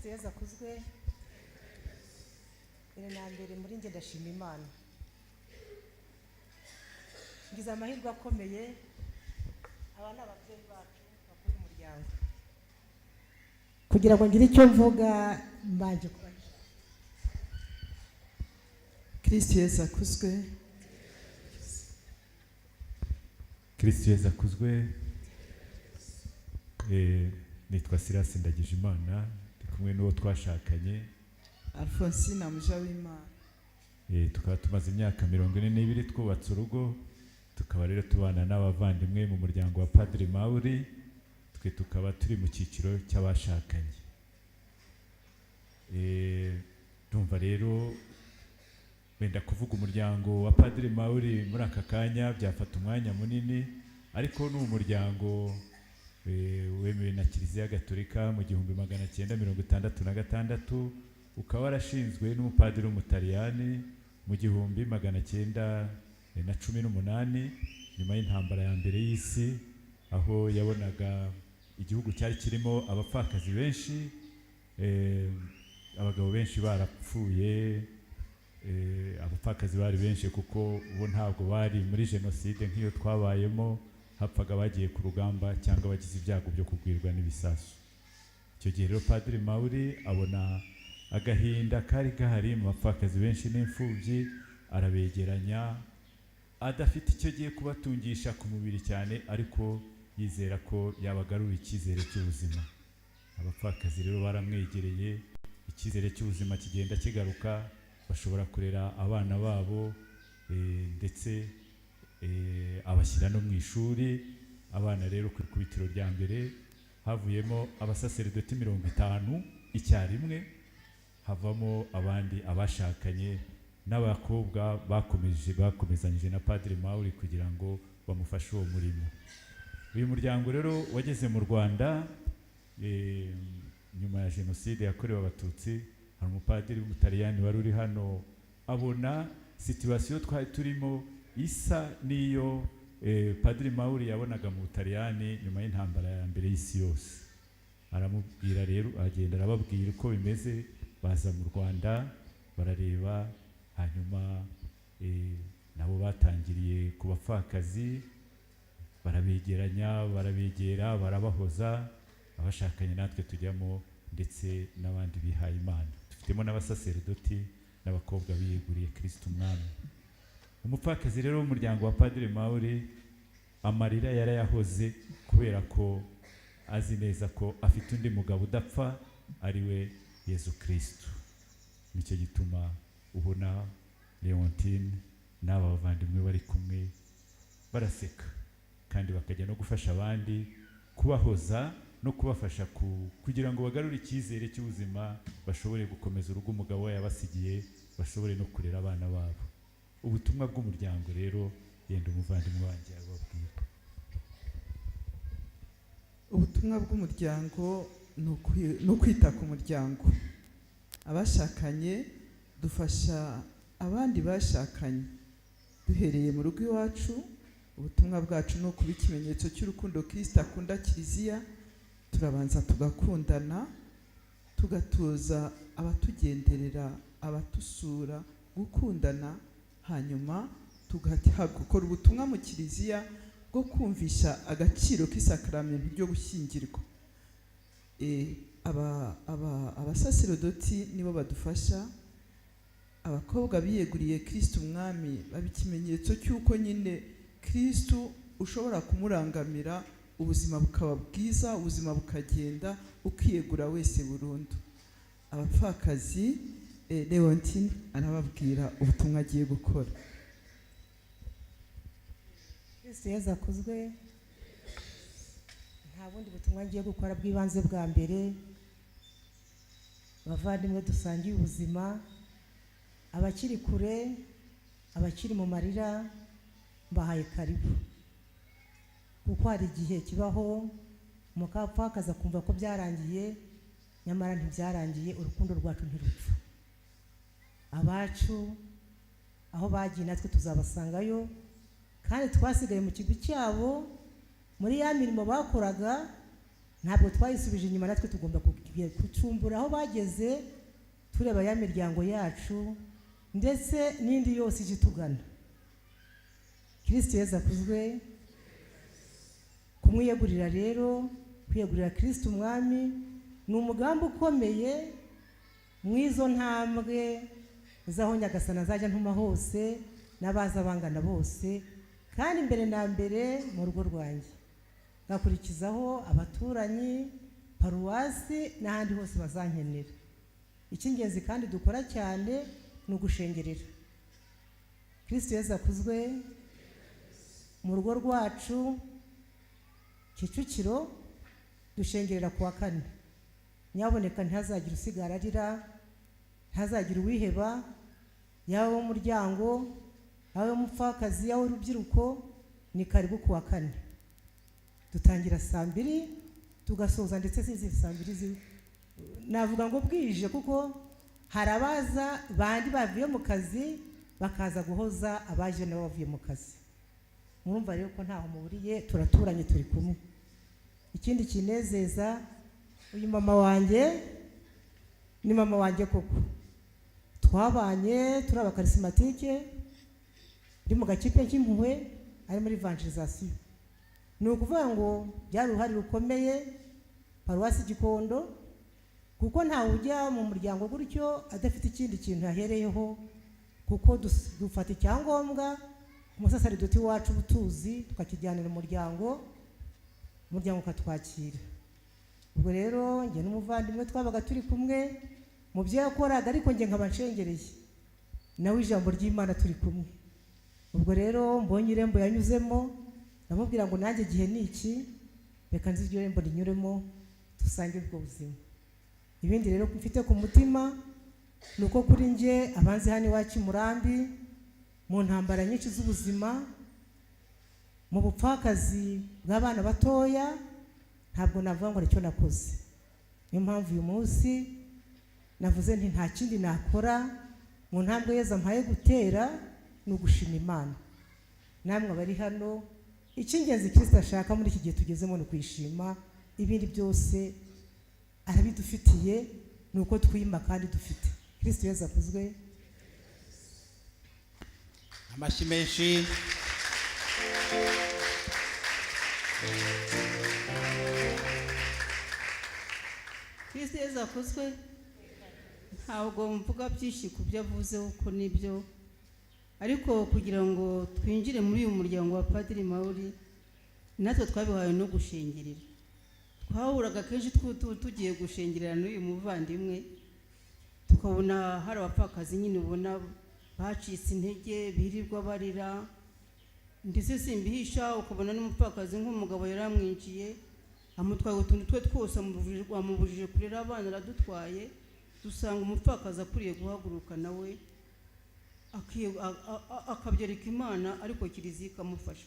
Kristo Yesu akuzwe. Iri na mbere muri nge ndashima Imana. Ngize amahirwe akomeye aba ni ababyeyi bacu bakuru umuryango. Kugira ngo ngire icyo mvuga mbanje kubahisha. Kristo Yesu akuzwe. Kristo Yesu akuzwe. Nitwa Silas Ndagijimana, ndi kumwe n'uwo twashakanye Alphonsine Mujawimana. Tukaba tumaze imyaka 42 twubatse urugo, tukaba rero tubana n'abavandimwe mu muryango wa Padiri Mauri, twe tukaba turi mu cyiciro cy'abashakanye. Ndumva rero wenda kuvuga umuryango wa Padiri Mauri muri aka kanya byafata umwanya munini, ariko n'uwo muryango wemewe na Kiliziya Gatolika mu 1966, ukaba warashinzwe n'umupadiri w'umutaliyani mu 1918 nyuma y'intambara ya mbere y'isi, aho yabonaga igihugu cyari kirimo abapfakazi benshi, abagabo benshi barapfuye, abapfakazi bari benshi kuko ubo ntabwo bari muri jenoside nk'iyo twabayemo, hapfaga bagiye ku rugamba cyangwa bagize ibyago byo kugwirwa n'ibisasu. Icyo gihe rero Padiri Mauri abona agahinda kari gahari mu bapfakazi benshi n'imfubyi, arabegeranya, adafite icyo giye kubatungisha ku mubiri cyane, ariko yizera ko yabagarura icyizere cy'ubuzima. Abapfakazi rero baramwegereye, icyizere cy'ubuzima kigenda kigaruka, bashobora kurera abana babo, ndetse abashyira no mu ishuri. Abana rero ku ikubitiro rya mbere havuyemo abasaserdoti 50 icyarimwe, havamo abandi abashakanye n'abakobwa bakomezanyije na Padiri Mauri kugira ngo bamufashe uwo murimo. Uyu muryango rero wageze mu Rwanda nyuma ya jenoside yakorewe Abatutsi. Hari umupadiri w'umutaliyani wari uri hano, abona situation twari turimo isa niyo Padiri Mauri yabonaga mu Butaliyani nyuma y'intambara ya mbere y'isi yose. Aramubwira rero, agenda arababwira uko bimeze, baza mu Rwanda barareba, hanyuma nabo batangiriye ku bapfakazi, barabegeranya, barabegera, barabahoza, abashakanye natwe tujyamo, ndetse n'abandi bihaye Imana. Dufitemo n'abasaserdoti n'abakobwa biyeguriye Kristo Umwami. Umupfakazi rero w'umuryango wa Padiri Mauri amarira yarayahoze, kubera ko azi neza ko afite undi mugabo udapfa, ari we Yesu Kristo. Nicyo gituma ubona Leontine n'aba bavandimwe bari kumwe baraseka, kandi bakajya no gufasha abandi, kubahoza no kubafasha kugira ngo bagarure icyizere cy'ubuzima, bashobore gukomeza urugo umugabo we yabasigiye, bashobore no kurera abana babo. Ubutumwa bw'umuryango rero yenda umuvandimwe wanjye ababwira. Ubutumwa bw'umuryango no kwita ku muryango. Abashakanye dufasha abandi bashakanye duhereye mu rugo iwacu. Ubutumwa bwacu no kuba ikimenyetso cy'urukundo Kristo akunda Kiliziya. Turabanza tugakundana, tugatoza abatugenderera, abatusura gukundana, hanyuma tugakora ubutumwa mu Kiliziya bwo kumvisha agaciro k'isakramento ryo gushyingirwa. Abasaserdoti nibo badufasha. Abakobwa biyeguriye Kristo Umwami baba ikimenyetso cy'uko nyine Kristo ushobora kumurangamira, ubuzima bukaba bwiza, ubuzima bukagenda, ukiyegura wese burundu. Abapfakazi Leontine arababwira ubutumwa agiye gukora. Kristo Yesu akuzwe. Nta bundi butumwa ngiye gukora bw'ibanze bwa mbere. Bavandimwe dusangiye ubuzima, abakiri kure, abakiri mu marira, mbahaye karibu. Kuko hari igihe kibaho umupfakazi akumva ko byarangiye, nyamara ntibyarangiye, urukundo rwacu ntirupfa. Abacu aho bagiye natwe tuzabasangayo, kandi twasigaye mu kigo cyabo muri ya mirimo bakoraga, ntabwo twayisubije inyuma, natwe tugomba tugiye gucumbura aho bageze, tureba ya miryango yacu ndetse n'indi yose ije tugana. Kristo Yesu akuzwe. Kumwiyegurira rero, kwiyegurira Kristo umwami ni umugambi ukomeye mwizo ntambwe zaho Nyagasana azajya ntuma hose n'abaza bangana bose, kandi mbere na mbere mu rugo rwanjye, ngakurikizaho abaturanyi, paruwasi n'ahandi hose bazankenera. Icy'ingenzi kandi dukora cyane ni ugushengerera. Kristo Yesu akuzwe. Mu rugo rwacu Kicukiro dushengerera kuwa 4. Nyaboneka ntazagira usigara arira, ntazagira uwiheba, yawe umuryango, yawe umupfakazi, yawe urubyiruko, ni karibu kuwa 4. Dutangira saa 2 tugasoza ndetse sizi saa 2 navuga ngo bwije, kuko harabaza bandi bavuye mu kazi bakaza guhoza abaje nabo bavuye mu kazi. Murumva rero ko ntaho muburiye, turaturanye turi kumwe. Ikindi kinezeza, uyu mama wanjye ni mama wanjye koko. Twabanye turi abakarismatike, ndi mu gakipe cy'impuhwe ari muri evangelisation. Ni ukuvuga ngo byari uruhare rukomeye paruwasi Gikondo, kuko ntawe ujya mu muryango gutyo adafite ikindi kintu yahereyeho, kuko dufata icyangombwa umusasaridoti wacu utuzi tukakijyanira umuryango ukatwakira. Ubwo rero njye n'umuvandimwe twabaga turi kumwe mu byo yakoraga, ariko njye nkaba nshengereye nawe ijambo ry'Imana turi kumwe. Ubwo rero mbonye irembo yanyuzemo, namubwira ngo nanjye gihe niki, reka nzi iryo rembo rinyuremo dusange ubwo buzima. Ibindi rero mfite ku mutima nuko kuri nje abanzi hano iwacu Murambi, mu ntambara nyinshi z'ubuzima, mu bupfakazi bw'abana batoya, ntabwo navuga ngo icyo nakoze. Niyo mpamvu uyu munsi navuze nti nta kindi nakora mu ntambwe Yesu ampaye gutera ni ugushima Imana. Namwe abari hano, icy'ingenzi Kristo ashaka muri iki gihe tugezemo ni kwishima, ibindi byose arabidufitiye, nuko twima kandi dufite. Kristo Yesu akuzwe. Amashyi menshi. Kristo Yesu akuzwe. Ntabwo mvuga byinshi ku byo avuze uko nibyo, ariko kugira ngo twinjire muri uyu muryango wa Padiri Mauri, natwe twabihawe no gushengerera. Twahuraga kenshi tugiye gushengerera n'uyu muvandimwe, tukabona hari abapfakazi nyine ubona bacitse intege, birirwa barira, ndetse simbihisha, ukabona n'umupfakazi nk'umugabo yaramwinciye, amutwaye utuntu twe twose, amubujije kurera abana, aradutwaye. Dusanga umupfakazi akwiriye guhaguruka nawe akabyereka Imana, ariko Kiliziya ikamufasha.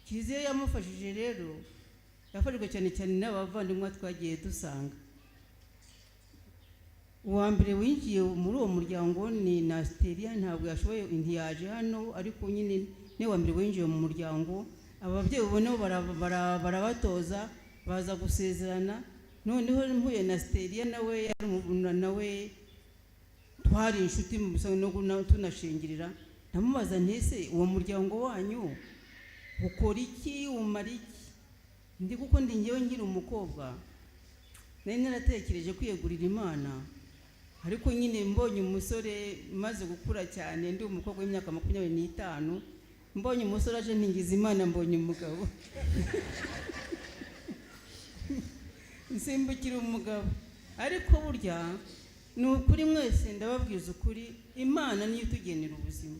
Kiliziya yamufashije rero, yafashijwe cyane cyane n'abavandimwe twagiye dusanga. Uwa mbere winjiye muri uwo muryango ni Nasteria, ntabwo yashoboye, ntiyaje hano, ariko nyine ni wa mbere winjiye mu muryango. Ababyeyi ubona barabatoza, baza gusezerana. Noneho mpuye Nasteria nawe nawe twari inshuti mu no tunashingirira. Namubaza ntese uwo muryango wanyu ukora iki, umara iki? Ndi kuko ndi ngewe ngira umukobwa, nari naratekereje kwiyegurira Imana, ariko nyine mbonye umusore maze gukura cyane, ndi umukobwa w'imyaka 25, mbonye umusore aje ntingiza Imana, mbonye umugabo nsimbukira umugabo. Ariko burya ni ukuri, mwese ndababwiza ukuri, Imana niyo tugenera ubuzima.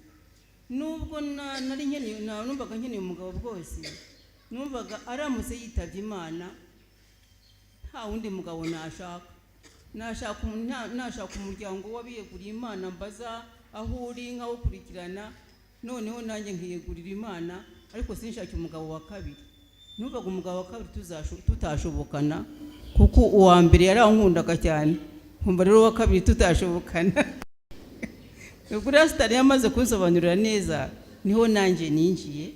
Nubwo nari nkeneye, numvaga nkeneye umugabo bwose, numvaga aramutse yitabye Imana nta wundi mugabo nashaka umuryango w'abiyeguriye Imana, mbaza aho uri nkawukurikirana, noneho nanjye nkiyegurira Imana, ariko sinshake umugabo wa kabiri. Numvaga umugabo wa kabiri tutashobokana, kuko uwa mbere yarankundaga cyane, nkumva rero uwa kabiri tutashobokana. Ubwo Rastari yamaze kunsobanurira neza, niho nanjye ninjiye.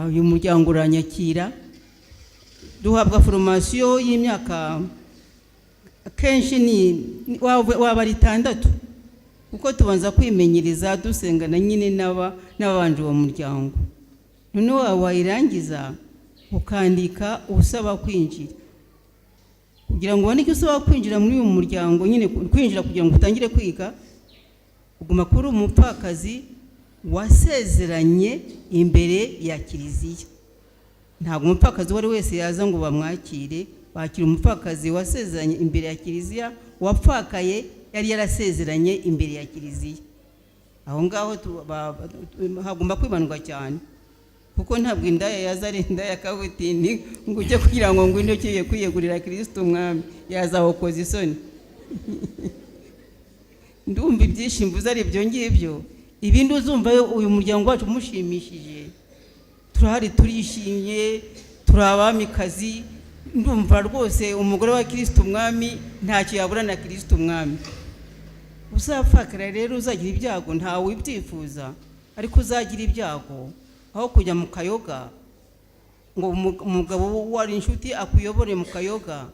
Uyu muryango uranyakira, duhabwa formation y'imyaka kenshi waba ari 6 kuko tubanza kwimenyereza dusengana nyine n'abanje uwo muryango, noneho wayirangiza ukandika usaba kwinjira. Kugira ngo ubone icyo usaba kwinjira muri uyu muryango nyine kwinjira kugira ngo utangire kwiga, uguma kuri umupfakazi wasezeranye imbere ya kiliziya. Ntabwo umupfakazi wari wese yaza ngo bamwakire, bakira umupfakazi wasezeranye imbere ya kiliziya, wapfakaye yari yarasezeranye imbere ya kiliziya. Aho ngaho hagomba kwibandwa cyane, kuko ntabwo indaya yaza ari indaya kabutindi ngo ujye kugira ngo ngwino ugiye kwiyegurira Kristo umwami, yaza ukoza isoni. Ndumva ibyishimbuza ari ibyo ngibyo, ibindi uzumva uyu muryango wacu mushimishije, turahari turishimye, turabamikazi. Ndumva rwose umugore wa Kristo umwami ntacyo yabura na Kristo umwami. Uzapfakara rero uzagira ibyago ntawe ubyifuza, ariko uzagira ibyago aho kujya mu kayoga ngo umugabo wari inshuti akuyobore mu kayoga,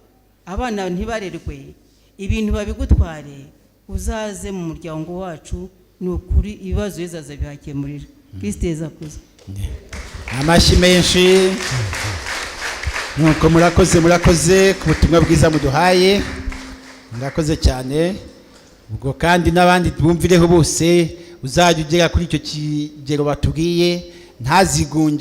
abana ntibarerwe, ibintu babigutware, uzaze mu muryango wacu, ni ukuri ibibazo bizaza bihakemurira. Kristo yezakuze. Amashyi menshi. Nuko murakoze ku butumwa bwiza muduhaye, murakoze cyane. Ubwo kandi n'abandi bumvireho bose uzajya ugera kuri icyo kigero batubwiye, ntazigunge.